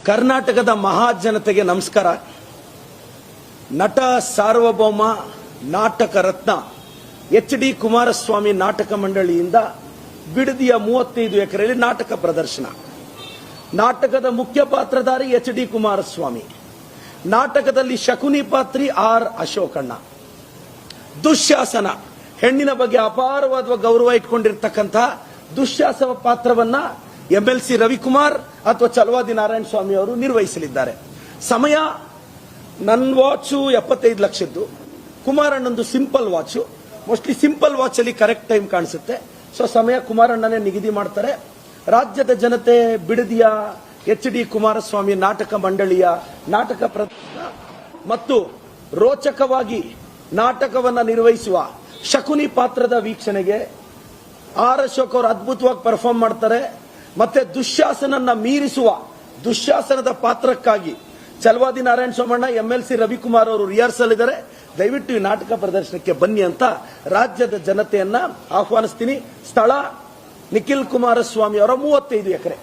ಕರ್ನಾಟಕದ ಮಹಾಜನತೆಗೆ ನಮಸ್ಕಾರ. ನಟ ಸಾರ್ವಭೌಮ ನಾಟಕ ರತ್ನ ಎಚ್.ಡಿ. ಕುಮಾರಸ್ವಾಮಿ ನಾಟಕ ಮಂಡಳಿಯಿಂದ ಬಿಡದಿಯ 35 ಎಕರೆಯಲ್ಲಿ ನಾಟಕ ಪ್ರದರ್ಶನ. ನಾಟಕದ ಮುಖ್ಯ ಪಾತ್ರಧಾರಿ ಎಚ್.ಡಿ. ಕುಮಾರಸ್ವಾಮಿ. ನಾಟಕದಲ್ಲಿ ಶಕುನಿ ಪಾತ್ರಿ ಆರ್ ಅಶೋಕಣ್ಣ. ದುಶ್ಯಾಸನ, ಹೆಣ್ಣಿನ ಬಗ್ಗೆ ಅಪಾರವಾದ ಗೌರವ ಇಟ್ಕೊಂಡಿರ್ತಕ್ಕಂತಹ ದುಶ್ಯಾಸನ ಪಾತ್ರವನ್ನ MLC ರವಿಕುಮಾರ್ ಅಥವಾ ಚಲವಾದಿ ನಾರಾಯಣ ಸ್ವಾಮಿ ಅವರು ನಿರ್ವಹಿಸಲಿದ್ದಾರೆ. ಸಮಯ ನನ್ನ ವಾಚು 75 ಲಕ್ಷದ್ದು, ಕುಮಾರಣ್ಣಂದು simple watch. Mostly simple watch ಅಲ್ಲಿ ಕರೆಕ್ಟ್ ಟೈಮ್ ಕಾಣಿಸುತ್ತೆ. ಸೊ ಸಮಯ ಕುಮಾರಣ್ಣನೇ ನಿಗದಿ ಮಾಡ್ತಾರೆ. ರಾಜ್ಯದ ಜನತೆ ಬಿಡದಿಯ ಎಚ್.ಡಿ. ಕುಮಾರಸ್ವಾಮಿ ನಾಟಕ ಮಂಡಳಿಯ ನಾಟಕ ಪ್ರದರ್ಶನ ಮತ್ತು ರೋಚಕವಾಗಿ ನಾಟಕವನ್ನ ನಿರ್ವಹಿಸುವ ಶಕುನಿ ಪಾತ್ರದ ವೀಕ್ಷಣೆಗೆ ಆರ್ ಅಶೋಕ್ ಅವರು ಅದ್ಭುತವಾಗಿ ಪರ್ಫಾರ್ಮ್ ಮಾಡ್ತಾರೆ. ಮತ್ತೆ ದುಶ್ಯಾಸನನ್ನ ಮೀರಿಸುವ ದುಶ್ಯಾಸನದ ಪಾತ್ರಕ್ಕಾಗಿ ಚಲವಾದಿ ನಾರಾಯಣ ಸೋಮಣ್ಣ, MLC ರವಿಕುಮಾರ್ ಅವರು ರಿಹರ್ಸಲ್ ಇದ್ದಾರೆ. ದಯವಿಟ್ಟು ಈ ನಾಟಕ ಪ್ರದರ್ಶನಕ್ಕೆ ಬನ್ನಿ ಅಂತ ರಾಜ್ಯದ ಜನತೆಯನ್ನ ಆಹ್ವಾನಿಸ್ತೀನಿ. ಸ್ಥಳ ನಿಖಿಲ್ ಕುಮಾರಸ್ವಾಮಿ ಅವರ 35 ಎಕರೆ.